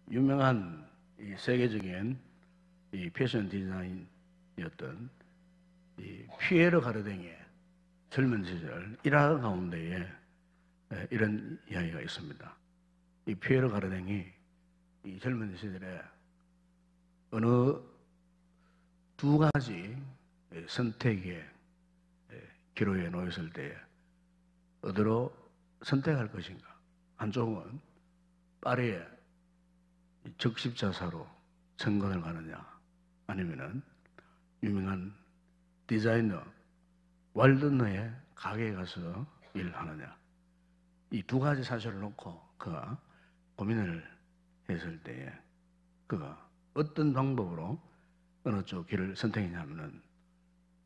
유명한 이 세계적인 이 패션 디자인이었던 이 피에르 가르댕의 젊은 시절 일화 가운데에 이런 이야기가 있습니다. 이 피에르 가르댕이 이 젊은 시절에 어느 두 가지 선택의 기로에 놓였을 때에 어디로 선택할 것인가? 한쪽은 파리의 적십자사로 천건을 가느냐, 아니면은 유명한 디자이너 왈드너의 가게에 가서 일하느냐. 이 두 가지 사실을 놓고 그가 고민을 했을 때에 그가 어떤 방법으로 어느 쪽 길을 선택했냐면은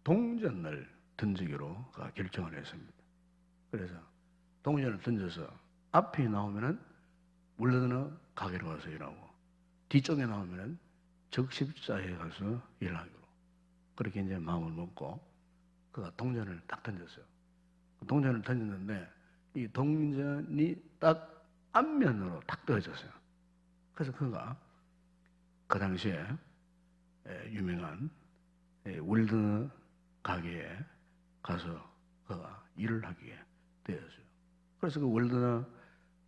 동전을 던지기로 그가 결정을 했습니다. 그래서 동전을 던져서 앞에 나오면은 왈드너 가게로 가서 일하고 뒤쪽에 나오면은 적십자에 가서 일하기로 그렇게 이제 마음을 먹고 그가 동전을 딱 던졌어요. 동전을 던졌는데 이 동전이 딱 앞면으로 딱 떨어졌어요. 그래서 그가 그 당시에 유명한 왈드너 가게에 가서 그가 일을 하게 되었어요. 그래서 그 왈드너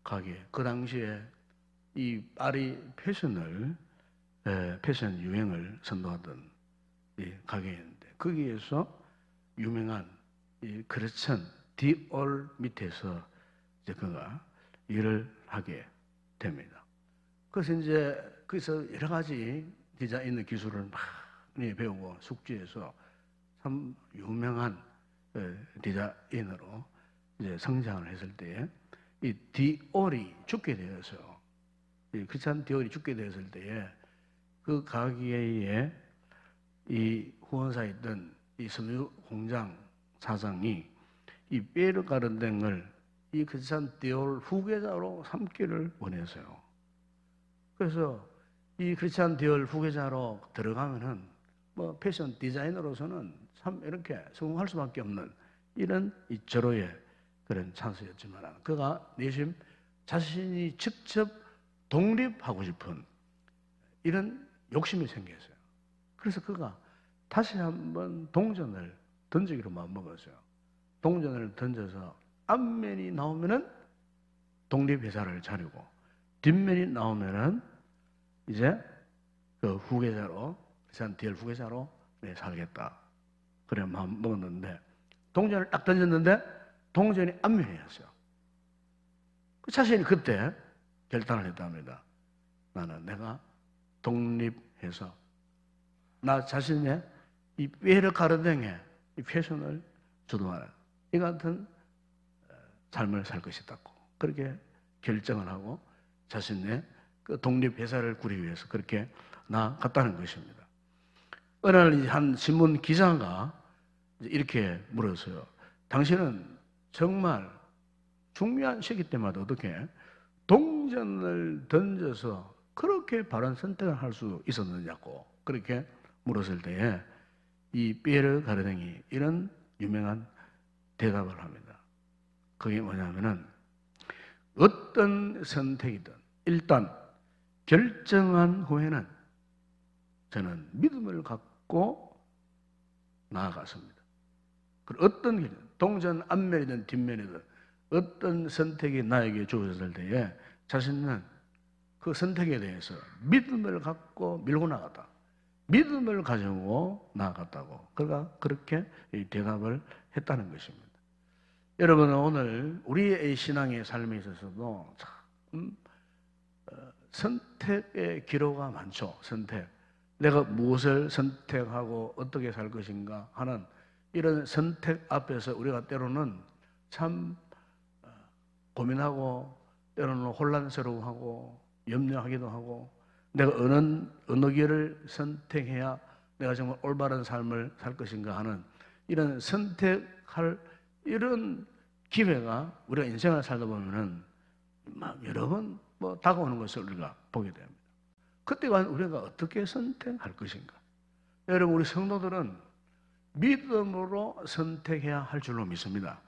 가게, 그 당시에 이 파리 패션 유행을 선도하던 이 가게였는데 거기에서 유명한 이 크리스찬 디올 밑에서 이제 그가 일을 하게 됩니다. 그래서 이제 거기서 여러 가지 디자인 기술을 많이 배우고 숙지해서 참 유명한 디자이너로 이제 성장을 했을 때에 이 디올이 죽게 되어서 이 크리스찬 디올이 죽게 되었을 때에 그 가게에 이 후원사였던 이 섬유 공장 사장이 이 피에르 가르댕을 이 크리스찬 디올 후계자로 삼기를 원했어요. 그래서 이 크리스찬 디올 후계자로 들어가면은 뭐 패션 디자이너로서는 참 이렇게 성공할 수밖에 없는 이런 이 절호의 그런 찬스였지만 그가 내심 자신이 직접 독립하고 싶은 이런 욕심이 생겼어요. 그래서 그가 다시 한번 동전을 던지기로 마음먹었어요. 동전을 던져서 앞면이 나오면은 독립회사를 차리고 뒷면이 나오면은 이제 그 후계자로 크리스찬 디올 후계자로 살겠다. 그래 마음먹었는데 동전을 딱 던졌는데 동전이 앞면이었어요. 그 자신이 그때 결단을 했답니다. 나는 내가 독립해서 나 자신의 이 피에르 가르댕의 이 패션을 주도하는 이 같은 삶을 살 것이다. 그렇게 결정을 하고 자신의 그 독립회사를 꾸리기 위해서 그렇게 나갔다는 것입니다. 어느 날 한 신문 기자가 이렇게 물었어요. 당신은 정말 중요한 시기 때마다 어떻게 동전을 던져서 그렇게 바른 선택을 할 수 있었느냐고 그렇게 물었을 때에 이 피에르 가르댕이 이런 유명한 대답을 합니다. 그게 뭐냐면은 어떤 선택이든 일단 결정한 후에는 저는 믿음을 갖고 나아갔습니다. 그리고 어떤 길, 동전 앞면이든 뒷면이든 어떤 선택이 나에게 주어졌을 때에 자신은 그 선택에 대해서 믿음을 갖고 밀고 나갔다. 믿음을 가지고 나아갔다고 그가 그렇게 대답을 했다는 것입니다. 여러분 오늘 우리의 신앙의 삶에 있어서도 참 선택의 기로가 많죠. 선택. 내가 무엇을 선택하고 어떻게 살 것인가 하는 이런 선택 앞에서 우리가 때로는 참 고민하고 때로는 혼란스러워하고 염려하기도 하고 내가 어느 길을 선택해야 내가 정말 올바른 삶을 살 것인가 하는 이런 선택할 이런 기회가 우리가 인생을 살다 보면은 막 여러 번 다가오는 것을 우리가 보게 됩니다. 그때가 우리가 어떻게 선택할 것인가? 여러분 우리 성도들은 믿음으로 선택해야 할 줄로 믿습니다.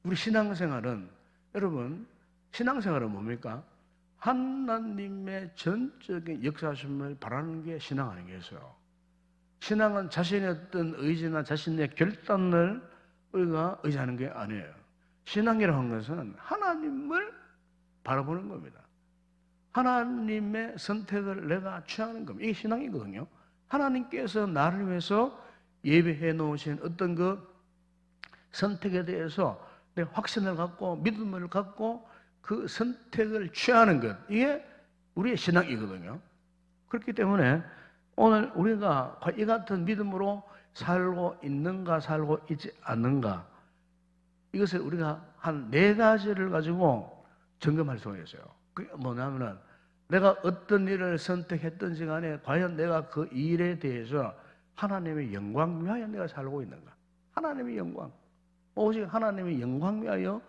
우리 신앙생활은 여러분 신앙생활은 뭡니까? 하나님의 전적인 역사하심을 바라는 게 신앙 아니겠어요? 신앙은 자신의 어떤 의지나 자신의 결단을 우리가 의지하는 게 아니에요. 신앙이라고 하는 것은 하나님을 바라보는 겁니다. 하나님의 선택을 내가 취하는 겁니다. 이게 신앙이거든요. 하나님께서 나를 위해서 예배해 놓으신 어떤 그 선택에 대해서 내 확신을 갖고 믿음을 갖고 그 선택을 취하는 것, 이게 우리의 신앙이거든요. 그렇기 때문에 오늘 우리가 이 같은 믿음으로 살고 있는가 살고 있지 않는가, 이것을 우리가 한 4가지를 가지고 점검할 수가 있어요. 그게 뭐냐면은 내가 어떤 일을 선택했든지 간에 과연 내가 그 일에 대해서 하나님의 영광 위하여 내가 살고 있는가. 하나님의 영광, 오직 하나님의 영광 위하여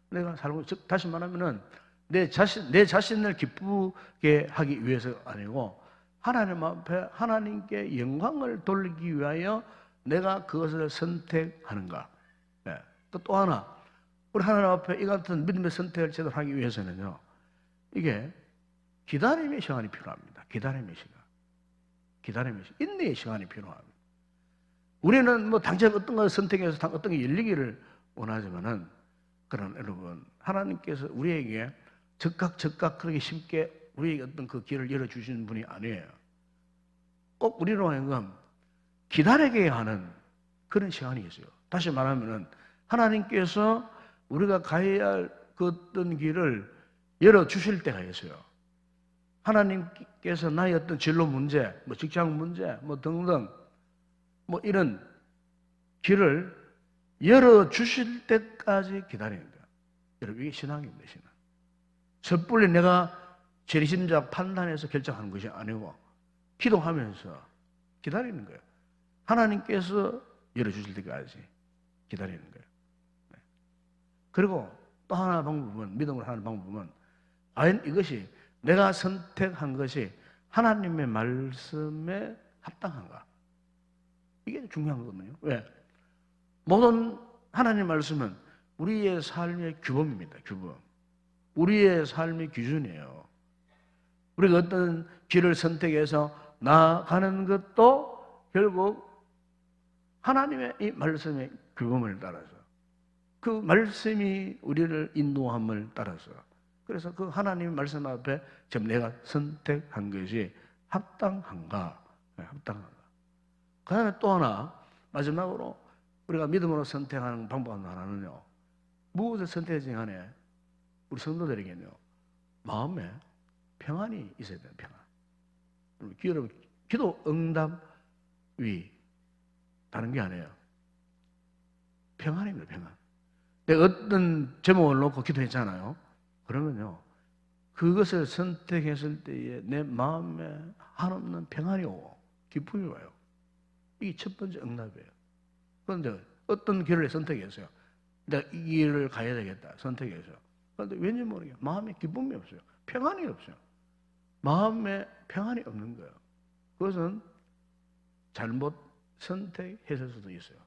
내가 살고, 즉 다시 말하면은 내 자신을 기쁘게 하기 위해서 아니고 하나님 앞에 하나님께 영광을 돌리기 위하여 내가 그것을 선택하는가. 네. 또 하나, 우리 하나님 앞에 이 같은 믿음의 선택을 제대로 하기 위해서는요, 이게 기다림의 시간이 필요합니다. 기다림의 시간, 인내의 시간이 필요합니다. 우리는 뭐 당장 어떤 걸 선택해서 어떤 게 열리기를 원하지만은, 그런 여러분, 하나님께서 우리에게 즉각 그렇게 쉽게 우리에게 어떤 그 길을 열어주시는 분이 아니에요. 꼭 우리로 하여금 기다리게 하는 그런 시간이 있어요. 다시 말하면은 하나님께서 우리가 가야 할 그 어떤 길을 열어주실 때가 있어요. 하나님께서 나의 어떤 진로 문제, 뭐 직장 문제, 뭐 등등, 뭐 이런 길을 열어주실 때까지 기다리는 거예요. 여러분, 이게 신앙입니다, 신앙. 섣불리 내가 재리심작 판단해서 결정하는 것이 아니고 기도하면서 기다리는 거예요. 하나님께서 열어주실 때까지 기다리는 거예요. 네. 그리고 또 하나 방법은, 믿음으로 하는 방법은, 과연 이것이 내가 선택한 것이 하나님의 말씀에 합당한가? 이게 중요한 거거든요. 왜? 모든 하나님의 말씀은 우리의 삶의 규범입니다. 규범. 우리의 삶의 기준이에요. 우리가 어떤 길을 선택해서 나아가는 것도 결국 하나님의 이 말씀의 규범을 따라서, 그 말씀이 우리를 인도함을 따라서, 그래서 그 하나님의 말씀 앞에 지금 내가 선택한 것이 합당한가? 네, 합당한가? 그 다음에 또 하나, 마지막으로 우리가 믿음으로 선택하는 방법 하나는요, 무엇을 선택하지 간에 우리 성도들에게는요, 마음에 평안이 있어야 돼요. 평안. 기도 응답이 다른 게 아니에요. 평안입니다. 평안. 내가 어떤 제목을 놓고 기도했잖아요. 그러면요, 그것을 선택했을 때에 내 마음에 한없는 평안이 오고 기쁨이 와요. 이게 첫 번째 응답이에요. 그런데 어떤 길을 선택했어요. 내가 이 길을 가야 되겠다 선택해서. 그런데 왠지 모르게 마음에 기쁨이 없어요. 평안이 없어요. 마음에 평안이 없는 거예요. 그것은 잘못 선택했을 수도 있어요.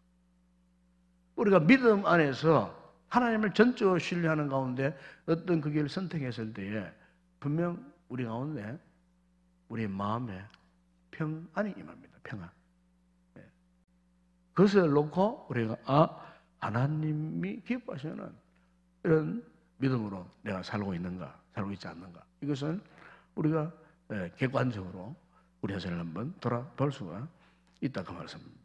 우리가 믿음 안에서 하나님을 전적으로 신뢰하는 가운데 어떤 그 길을 선택했을 때에 분명 우리 가운데 우리의 마음에 평안이 임합니다. 평안. 네. 그것을 놓고 우리가 하나님이 기뻐하시는 이런 믿음으로 내가 살고 있는가, 살고 있지 않는가, 이것은 우리가 객관적으로 우리 자신을 한번 돌아볼 수가 있다, 그 말씀입니다.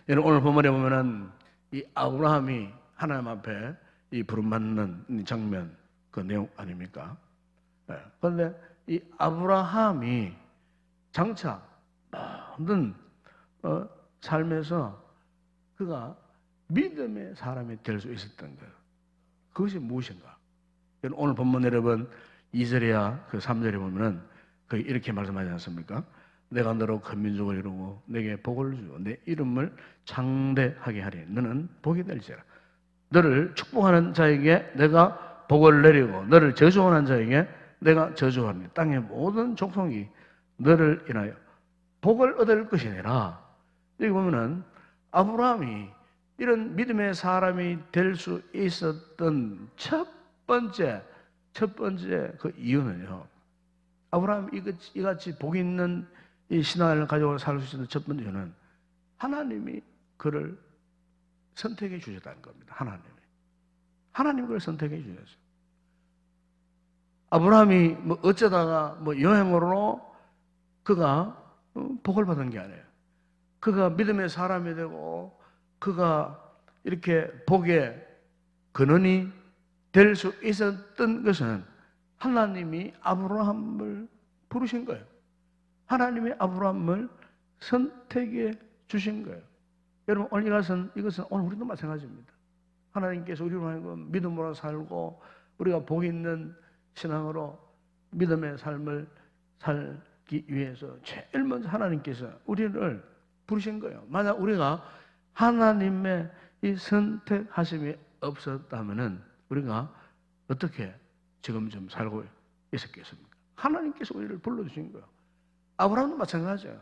여러분, 오늘 본문에 보면은 이 아브라함이 하나님 앞에 이 부름받는 장면, 그 내용 아닙니까? 그런데 이 아브라함이 장차 모든 삶에서 그가 믿음의 사람이 될 수 있었던 거예요. 그것이 무엇인가? 오늘 본문 여러분 2절이야 그 3절에 보면은 거기 이렇게 말씀하지 않습니까? 내가 너로 큰 민족을 이루고 내게 복을 주고 내 이름을 창대하게 하리. 너는 복이 될지라. 너를 축복하는 자에게 내가 복을 내리고 너를 저주하는 자에게 내가 저주하리니 땅의 모든 족속이 너를 인하여 복을 얻을 것이니라. 여기 보면은 아브라함이 이런 믿음의 사람이 될 수 있었던 첫 번째 첫 번째 그 이유는요, 아브라함 이같이 복 있는 이 신앙을 가지고 살 수 있는 첫 번째 이유는 하나님이 그를 선택해 주셨다는 겁니다. 하나님이 그걸 선택해 주셨어요. 아브라함이 뭐 어쩌다가 뭐 여행으로 그가 복을 받은 게 아니에요. 그가 믿음의 사람이 되고 그가 이렇게 복의 근원이 될 수 있었던 것은 하나님이 아브라함을 부르신 거예요. 하나님이 아브라함을 선택해 주신 거예요. 여러분, 오늘 이것은 오늘 우리도 마찬가지입니다. 하나님께서 우리로 믿음으로 살고 우리가 복 있는 신앙으로 믿음의 삶을 살기 위해서 제일 먼저 하나님께서 우리를 부르신 거예요. 만약 우리가 하나님의 이 선택하심이 없었다면은 우리가 어떻게 지금 좀 살고 있었겠습니까? 하나님께서 우리를 불러주신 거예요. 아브라함도 마찬가지예요.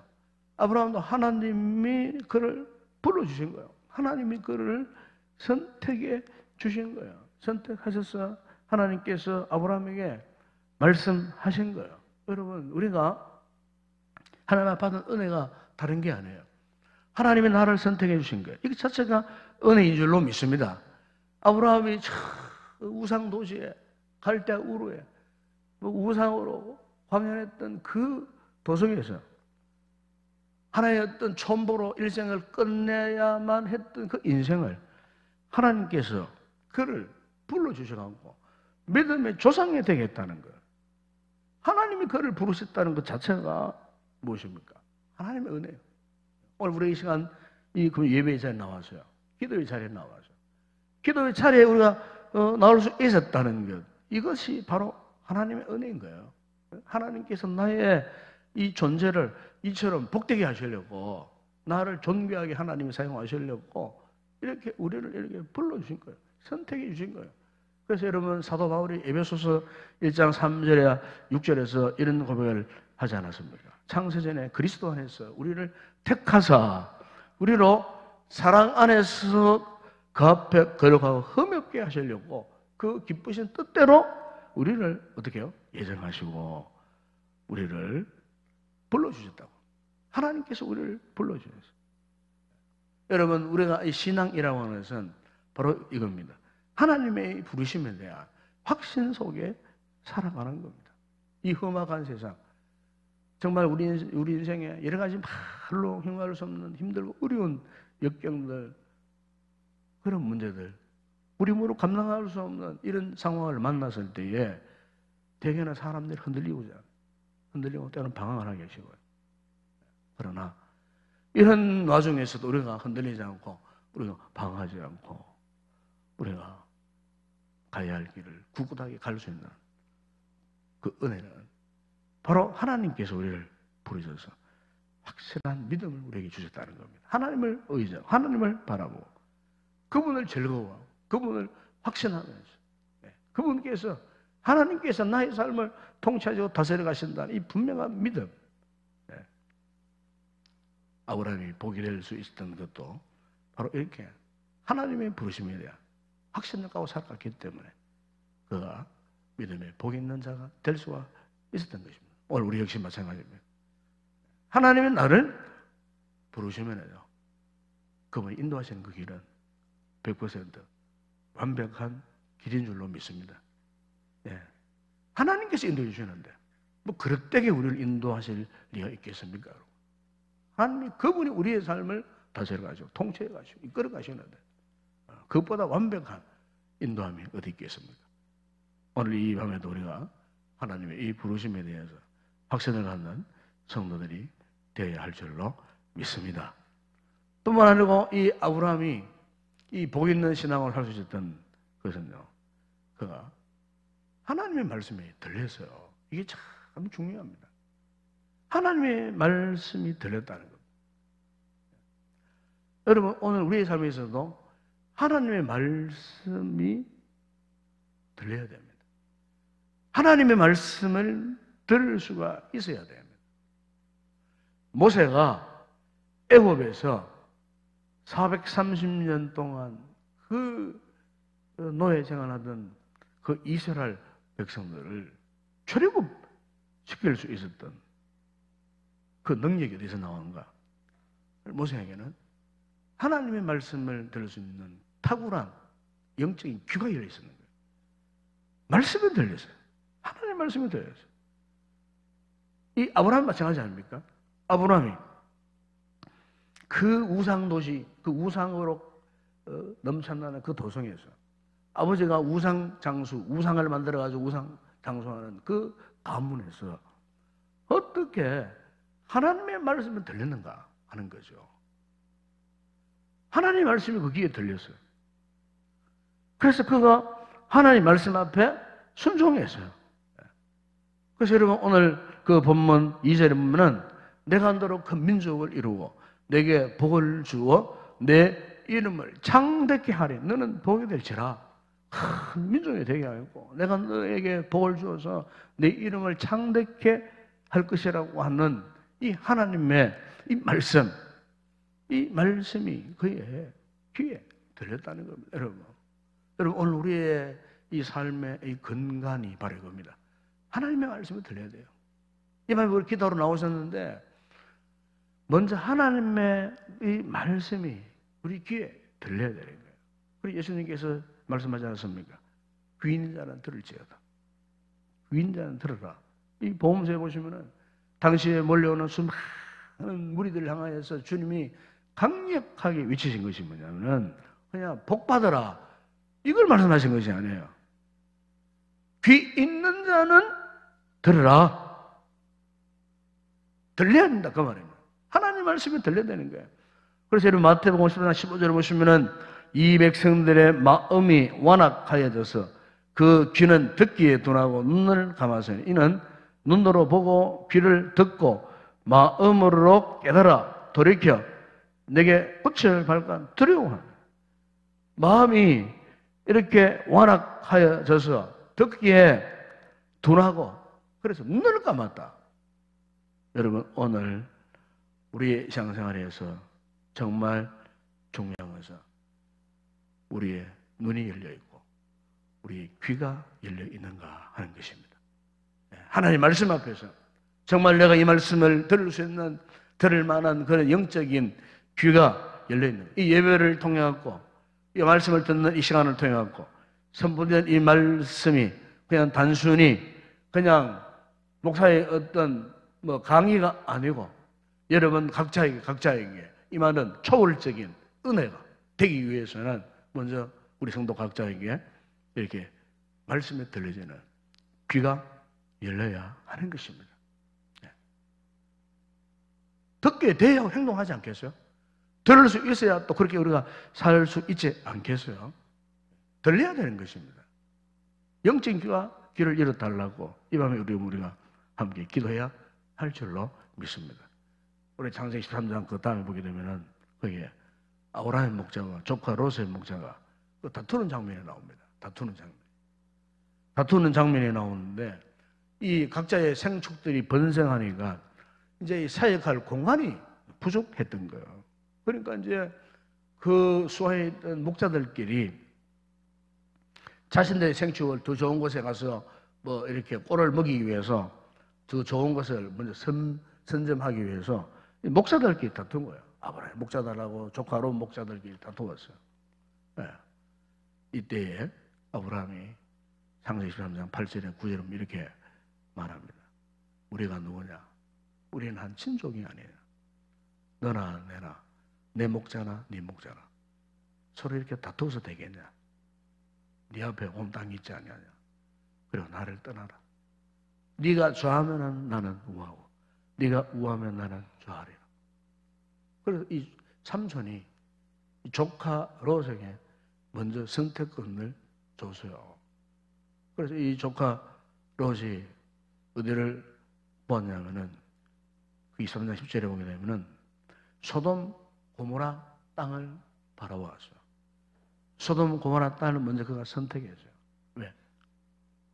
아브라함도 하나님이 그를 불러주신 거예요. 하나님이 그를 선택해 주신 거예요. 선택하셔서 하나님께서 아브라함에게 말씀하신 거예요. 여러분, 우리가 하나님 앞에 받은 은혜가 다른 게 아니에요. 하나님이 나를 선택해 주신 거예요. 이거 자체가 은혜인 줄로 믿습니다. 아브라함이 우상 도시에 갈대아 우르에 우상으로 광연했던 그 도성에서 하나의 어떤 촌보로 일생을 끝내야만 했던 그 인생을 하나님께서 그를 불러주셔가지고 믿음의 조상이 되겠다는 거예요. 하나님이 그를 부르셨다는 것 자체가 무엇입니까? 하나님의 은혜예요. 오늘 우리 이 시간 이 예배의 자리에 나와서요. 기도의 자리에 나와서 기도의 자리에 우리가 나올 수 있었다는 것, 이것이 바로 하나님의 은혜인 거예요. 하나님께서 나의 이 존재를 이처럼 복되게 하시려고, 나를 존귀하게 하나님이 사용하시려고 이렇게 우리를 이렇게 불러주신 거예요. 선택해 주신 거예요. 그래서 여러분, 사도 바울이 에베소서 1장 3절에 6절에서 이런 고백을 하지 않았습니까? 창세전에 그리스도 안에서 우리를 택하사 우리로 사랑 안에서 그 앞에 거룩하고 흠없게 하시려고 그 기쁘신 뜻대로 우리를 어떻게 해요? 예정하시고 우리를 불러주셨다고. 하나님께서 우리를 불러주셨어요. 여러분, 우리가 이 신앙이라고 하는 것은 바로 이겁니다. 하나님의 부르심에 대한 확신 속에 살아가는 겁니다. 이 험악한 세상, 정말 우리 인생에 여러 가지 말로 형용할 수 없는 힘들고 어려운 역경들, 그런 문제들, 우리 몸으로 감당할 수 없는 이런 상황을 만났을 때에 대개는 사람들이 흔들리고 때로는 방황을 하게 되시고요. 그러나 이런 와중에서도 우리가 흔들리지 않고 우리가 방황하지 않고 우리가 가야 할 길을 굳굳하게 갈 수 있는 그 은혜는 바로 하나님께서 우리를 부르셔서 확실한 믿음을 우리에게 주셨다는 겁니다. 하나님을 의지하고 하나님을 바라보고 그분을 즐거워하고 그분을 확신하면서 그분께서 하나님께서 나의 삶을 통치하시고 다스려 가신다는 이 분명한 믿음, 아브라함이 복이 될 수 있었던 것도 바로 이렇게 하나님의 부르심에 대한 확신을 갖고 살았기 때문에 그가 믿음의 복 있는 자가 될 수가 있었던 것입니다. 오늘 우리 역시 마찬가지입니다. 하나님이 나를 부르시면요, 그분이 인도하시는 그 길은 100% 완벽한 길인 줄로 믿습니다. 하나님께서 인도해 주시는데 뭐 그릇되게 우리를 인도하실 리가 있겠습니까? 하나님이 그분이 우리의 삶을 다스려 가지고 통치해 가지고 이끌어 가시는데 그것보다 완벽한 인도함이 어디 있겠습니까? 오늘 이 밤에도 우리가 하나님의 이 부르심에 대해서 확신을 갖는 성도들이 되어야 할 줄로 믿습니다. 뿐만 아니고 이 아브라함이 이 복 있는 신앙을 할 수 있었던 것은요, 그가 하나님의 말씀이 들렸어요. 이게 참 중요합니다. 하나님의 말씀이 들렸다는 겁니다. 여러분, 오늘 우리의 삶에서도 하나님의 말씀이 들려야 됩니다. 하나님의 말씀을 들을 수가 있어야 됩니다. 모세가 애굽에서 430년 동안 그 노예 생활하던 그 이스라엘 백성들을 출애굽시킬 수 있었던 그 능력이 어디서 나오는가? 모세에게는 하나님의 말씀을 들을 수 있는 탁월한 영적인 귀가 열려 있었는 거예요. 말씀이 들렸어요. 하나님의 말씀이 들렸어요. 이 아브라함 마찬가지 아닙니까? 아브라함이 그 우상 도시, 그 우상으로 넘쳐나는 그 도성에서 아버지가 우상 장수, 우상을 만들어가지고 우상 장수하는 그 가문에서 어떻게 하나님의 말씀이 들렸는가 하는 거죠. 하나님의 말씀이 그 귀에 들렸어요. 그래서 그가 하나님의 말씀 앞에 순종했어요. 그래서 여러분 오늘 그 본문 2절에 보면은 내가 너로 큰 민족을 이루고 내게 복을 주어 내 이름을 창대케 하리. 너는 복이 될지라. 큰 민족이 되게 하고 내가 너에게 복을 주어서 내 이름을 창대케 할 것이라고 하는 이 하나님의 이 말씀이 그의 귀에 들렸다는 겁니다. 여러분 오늘 우리의 이 삶의 이 근간이 바로 이겁니다. 하나님의 말씀이 들려야 돼요. 이번에 우리 기도로 나오셨는데 먼저 하나님의 이 말씀이 우리 귀에 들려야 되는 거예요. 그리고 예수님께서 말씀하지 않았습니까? 귀 있는 자는 들을지어다. 귀 있는 자는 들어라. 이 복음서에 보시면은 당시에 몰려오는 수많은 무리들을 향하여서 주님이 강력하게 외치신 것이 뭐냐면은 그냥 복 받아라. 이걸 말씀하신 것이 아니에요. 귀 있는 자는 들으라. 들려야 된다 그 말입니다. 하나님 말씀이 들려야 되는 거예요. 그래서 여러분 마태복음 10장 15절에 보시면은 이 백성들의 마음이 완악하여져서 그 귀는 듣기에 둔하고 눈을 감아서니 이는 눈으로 보고 귀를 듣고 마음으로 깨달아 돌이켜 내게 꽃을 발간 두려워하는 마음이 이렇게 완악하여져서 듣기에 둔하고 그래서 눈을 감았다. 여러분 오늘 우리의 신앙생활에서 정말 중요한 것은 우리의 눈이 열려 있고 우리의 귀가 열려 있는가 하는 것입니다. 하나님 말씀 앞에서 정말 내가 이 말씀을 들을 만한 그런 영적인 귀가 열려 있는 이 예배를 통해 갖고 이 말씀을 듣는 이 시간을 통해 갖고 선포된 이 말씀이 그냥 단순히 그냥 목사의 어떤 강의가 아니고 여러분 각자에게 이 말은 초월적인 은혜가 되기 위해서는 먼저 우리 성도 각자에게 이렇게 말씀에 들려지는 귀가 열려야 하는 것입니다. 듣게 돼야 행동하지 않겠어요? 들을 수 있어야 또 그렇게 우리가 살 수 있지 않겠어요? 들려야 되는 것입니다. 영적인 귀를 열어달라고 이 밤에 우리가 함께 기도해야 할 줄로 믿습니다. 우리 창세기 13장 그 다음에 보게 되면은 거기에 아브라함 목자와 조카 롯의 목자가 다투는 장면이 나옵니다. 다투는 장면이 나오는데 이 각자의 생축들이 번성하니까 이제 사역할 공간이 부족했던 거예요. 그러니까 이제 그 수하에 있던 목자들끼리 자신들의 생축을 더 좋은 곳에 가서 이렇게 꼴을 먹이기 위해서 더 좋은 것을 먼저 선점하기 위해서 목자들끼리 다툰 거예요. 아브라함 목자들하고 조카 롯 목자들끼리 다투었어요. 네. 이때에 아브라함이 창세기 13장 8절에 9절에 이렇게 말합니다. 우리가 누구냐? 우리는 한 친족이 아니에요. 너나 내나 내 목자나 네 목자나 서로 이렇게 다투어서 되겠냐? 네 앞에 온 땅이 있지 않냐냐? 그리고 나를 떠나라. 네가 좌하면 나는 우하고 네가 우하면 나는 좌하리라. 그래서 이 삼손이 이 조카 롯에게 먼저 선택권을 줬어요. 그래서 이 조카 롯이 어디를 보았냐면은 그 23장 10절에 보게 되면은 소돔 고모라 땅을 바라보았어요. 소돔 고모라 땅을 먼저 그가 선택했어요. 왜?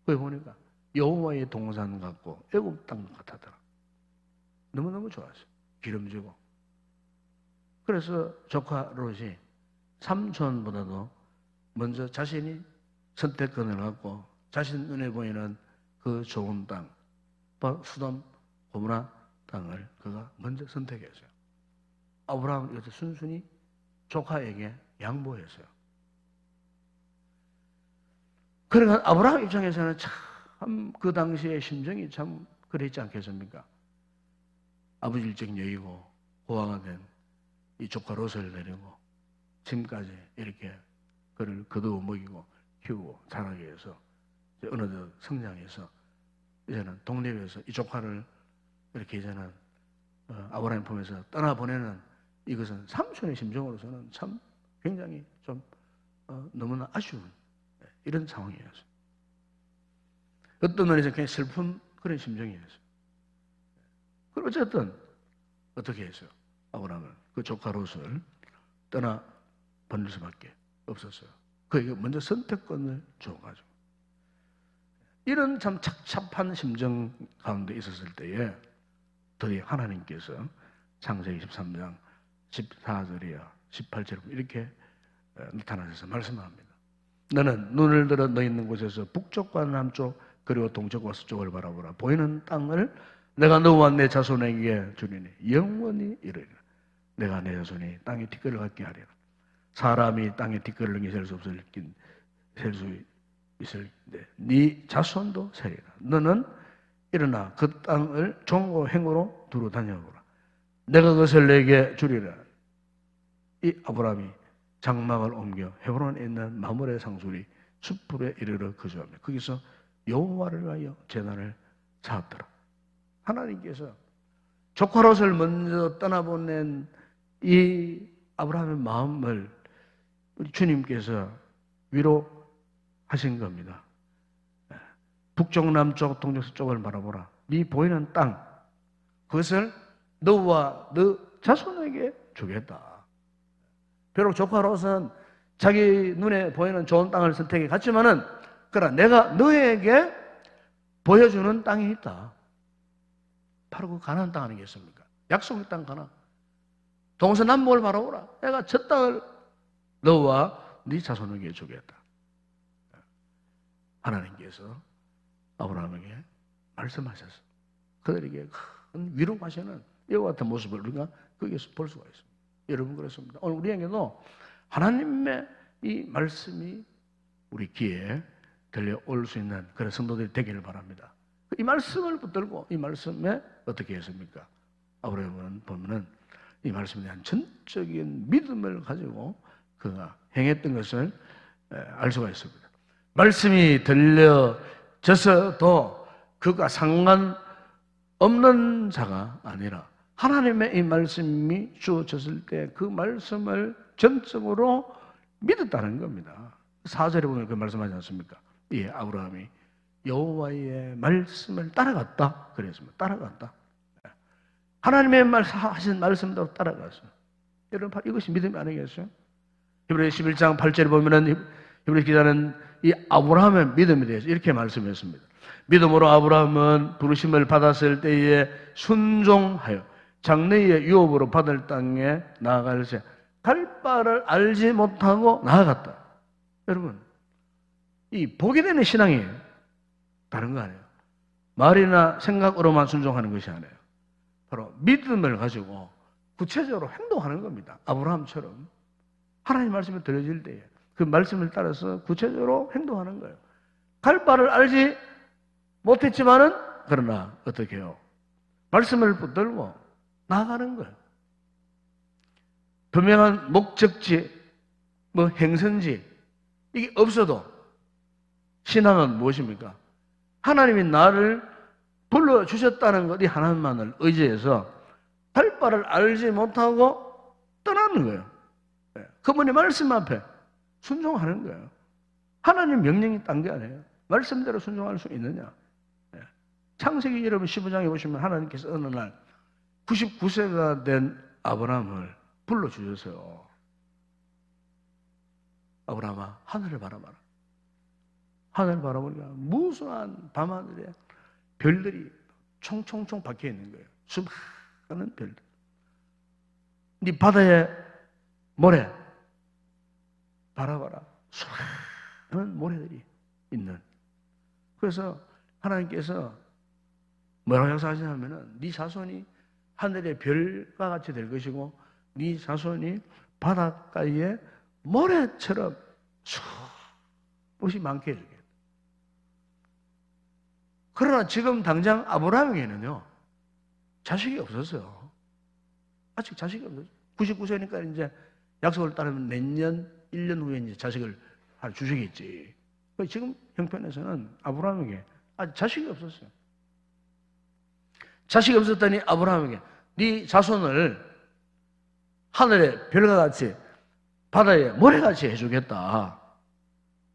거기 보니까 여호와의 동산 같고 애굽 땅 같았더라. 너무너무 좋았어요. 기름지고. 그래서 조카 롯이 삼손보다도 먼저 자신이 선택권을 갖고 자신 눈에 보이는 그 좋은 땅, 수돔 고모라 땅을 그가 먼저 선택했어요. 아브라함은 이것을 순순히 조카에게 양보했어요. 그러니까 아브라함 입장에서는 참 그 당시의 심정이 참 그랬지 않겠습니까? 아버지 일찍 여의고 고아가 된 이 조카 롯을 내리고 지금까지 이렇게 그를 거두어 먹이고 키우고 자라게 해서 어느덧 성장해서 이제는 독립해서 이 조카를 이렇게 이제는 아브라함 품에서 떠나보내는 이것은 삼촌의 심정으로서는 참 굉장히 좀 너무나 아쉬운 이런 상황이었어요. 어떤 면에서 그냥 슬픈 그런 심정이었어요. 그리고 어쨌든 어떻게 했어요? 아브라함은 그 조카 롯을 떠나 보낼 수밖에 없었어요. 그에게 먼저 선택권을 줘가지고 이런 참 착잡한 심정 가운데 있었을 때에 드디어 하나님께서 창세기 13장 14절이야 18절 이렇게 나타나셔서 말씀합니다. 너는 눈을 들어 너 있는 곳에서 북쪽과 남쪽 그리고 동쪽과 서쪽을 바라보라. 보이는 땅을 내가 너와 내 자손에게 주리니 영원히 이르리라. 내가 내 자손이 땅에 티끌을 갖게 하리라. 사람이 땅에 티끌을 능히 셀 수 있을 때 네 자손도 세리라. 너는 일어나 그 땅을 종고 행으로 두루 다녀보라. 내가 그것을 내게 주리라. 이 아브라함이 장막을 옮겨 헤브론에 있는 마므레 상수리 숯불에 이르러 거주하며 거기서 여호와를 위하여 제단을 쌓았더라. 하나님께서 조카 롯을 먼저 떠나보낸 이 아브라함의 마음을 우리 주님께서 위로하신 겁니다. 북쪽, 남쪽, 동쪽, 서쪽을 바라보라. 네 보이는 땅, 그것을 너와 너 자손에게 주겠다. 비록 조카 롯은 자기 눈에 보이는 좋은 땅을 선택해 갔지만은, 그러나 내가 너에게 보여주는 땅이 있다. 바로 그 가나안 땅 아니겠습니까? 약속의 땅 가나안. 동서남북을 바라보라. 내가 저 땅을 너와 네 자손에게 주겠다. 하나님께서 아브라함에게 말씀하셨어. 그들에게 큰 위로하시는 이와 같은 모습을 우리가 거기에서 볼 수가 있습니다. 여러분 그렇습니다. 오늘 우리에게도 하나님의 이 말씀이 우리 귀에 들려올 수 있는 그런 성도들이 되기를 바랍니다. 이 말씀을 붙들고 이 말씀에 어떻게 했습니까? 아브라함은 보면은 이 말씀에 대한 전적인 믿음을 가지고 그가 행했던 것을 알 수가 있습니다. 말씀이 들려져서도 그가 상관없는 자가 아니라 하나님의 이 말씀이 주어졌을 때 그 말씀을 전적으로 믿었다는 겁니다. 4절에 보면 그 말씀하지 않습니까? 예, 아브라함이 여호와의 말씀을 따라갔다 그랬습니다. 따라갔다. 하나님의 하신 말씀대로 따라갔어요. 여러분 이것이 믿음이 아니겠어요? 히브리서 11장 8절에 보면은 히브리 기자는 이 아브라함의 믿음에 대해서 이렇게 말씀했습니다. 믿음으로 아브라함은 부르심을 받았을 때에 순종하여 장래의 유업으로 받을 땅에 나아갈새 갈 바를 알지 못하고 나아갔다. 여러분 이 보게 되는 신앙이 다른 거 아니에요. 말이나 생각으로만 순종하는 것이 아니에요. 바로 믿음을 가지고 구체적으로 행동하는 겁니다. 아브라함처럼 하나님 말씀이 들려질 때에 그 말씀을 따라서 구체적으로 행동하는 거예요. 갈 바를 알지 못했지만은 그러나 어떻게 해요? 말씀을 붙들고 나아가는 거예요. 분명한 목적지, 뭐 행선지 이게 없어도 신앙은 무엇입니까? 하나님이 나를 불러주셨다는 것, 이 하나님만을 의지해서 갈 바를 알지 못하고 떠나는 거예요. 그분의 말씀 앞에 순종하는 거예요. 하나님 명령이 딴 게 아니에요. 말씀대로 순종할 수 있느냐? 창세기 여러분 15장에 보시면 하나님께서 어느 날 99세가 된 아브라함을 불러주셨어요. 아브라함아 하늘을 바라봐라. 하늘을 바라보니까 무수한 밤하늘에 별들이 총총총 박혀 있는 거예요. 수많은 별들. 네 바다에 모래 바라봐라. 수많은 모래들이 있는 그래서 하나님께서 뭐라고 약속하시냐면은 네 자손이 하늘의 별과 같이 될 것이고 네 자손이 바닷가에 모래처럼 수없이 많게 해주겠다. 그러나 지금 당장 아브라함에게는요 자식이 없었어요. 아직 자식이 없었어요. 99세니까 이제 약속을 따르면 내년 1년 후에 이제 자식을 주시겠지. 지금 형편에서는 아브라함에게 아직 자식이 없었어요. 자식이 없었더니 아브라함에게 네 자손을 하늘의 별과 같이 바다에 모래같이 해주겠다.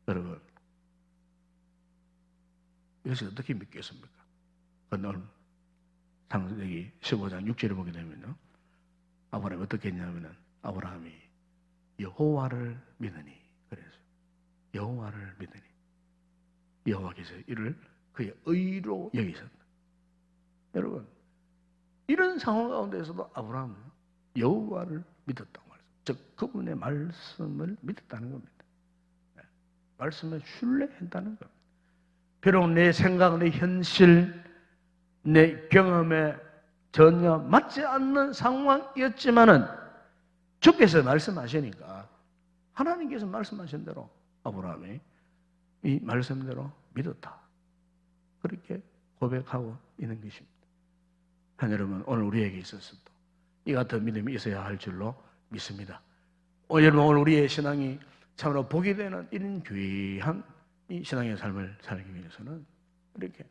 여러분, 이것을 어떻게 믿겠습니까? 오늘 창세기 15장 6절을 보게 되면요, 아브라함이 어떻게 했냐면은 아브라함이 여호와를 믿으니, 그래서 여호와를 믿으니 여호와께서 이를 그의 의로 여기셨다. 여러분, 이런 상황 가운데서도 아브라함은 여호와를 믿었다고 말씀. 즉 그분의 말씀을 믿었다는 겁니다. 말씀에 신뢰했다는 겁니다. 비록 내 생각, 내 현실, 내 경험에 전혀 맞지 않는 상황이었지만은 주께서 말씀하시니까 하나님께서 말씀하신 대로 아브라함이 이 말씀대로 믿었다. 그렇게 고백하고 있는 것입니다. 여러분, 오늘 우리에게 있어서도 이 같은 믿음이 있어야 할 줄로 믿습니다. 여러분, 오늘 우리의 신앙이 참으로 복이 되는 이런 귀한 이 신앙의 삶을 살기 위해서는 이렇게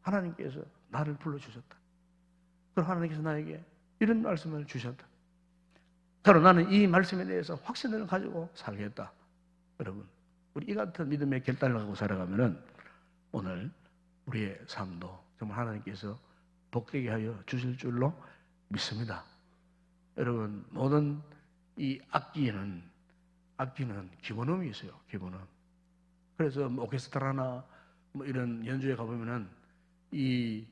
하나님께서 나를 불러주셨다. 그리고 하나님께서 나에게 이런 말씀을 주셨다. 바로 나는 이 말씀에 대해서 확신을 가지고 살겠다. 여러분, 우리 이 같은 믿음의 결단을 갖고 살아가면은 오늘 우리의 삶도 정말 하나님께서 복되게 하여 주실 줄로 믿습니다. 여러분, 모든 이 악기는 기본음이 있어요. 기본음. 그래서 뭐 오케스트라나 뭐 이런 연주회 가보면은 이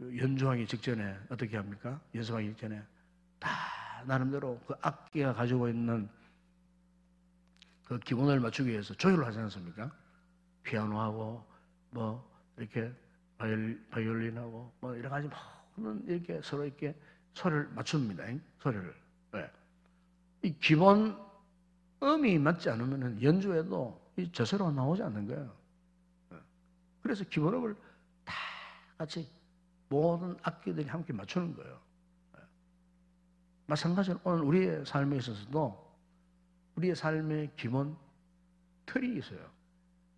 연주하기 직전에 어떻게 합니까? 연습하기 직전에 다 나름대로 그 악기가 가지고 있는 그 기본을 맞추기 위해서 조율을 하지 않습니까? 피아노하고 뭐 이렇게 바이올린하고 뭐 여러 가지 모든 이렇게 서로 이렇게 소리를 맞춥니다. 소리를. 네. 이 기본 음이 맞지 않으면 연주에도 이 저서로가 나오지 않는 거예요. 네. 그래서 기본 음을 다 같이 모든 악기들이 함께 맞추는 거예요. 네. 마찬가지로 오늘 우리의 삶에 있어서도 우리의 삶의 기본 틀이 있어요.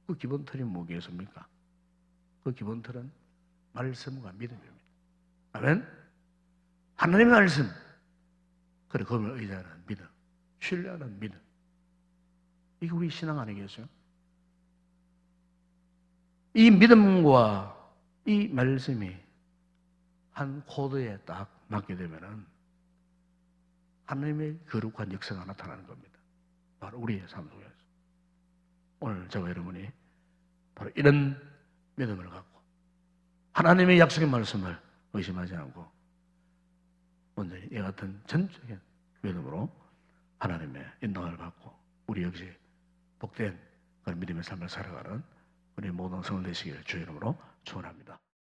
그 기본 틀이 뭐겠습니까? 그 기본 틀은 말씀과 믿음입니다. 아멘? 하나님의 말씀, 그리고 그걸 의지하는 믿음, 신뢰하는 믿음. 이게 우리 신앙 아니겠어요? 이 믿음과 이 말씀이 한 코드에 딱 맞게 되면은 하나님의 거룩한 역사가 나타나는 겁니다. 바로 우리의 삶 속에서. 오늘 저와 여러분이 바로 이런 믿음을 갖고 하나님의 약속의 말씀을 의심하지 않고 온전히 이 같은 전적인 믿음으로 하나님의 인도를 받고 우리 역시 복된 그런 믿음의 삶을 살아가는 우리 모든 성을 되시기를 주의 이름으로 축원합니다.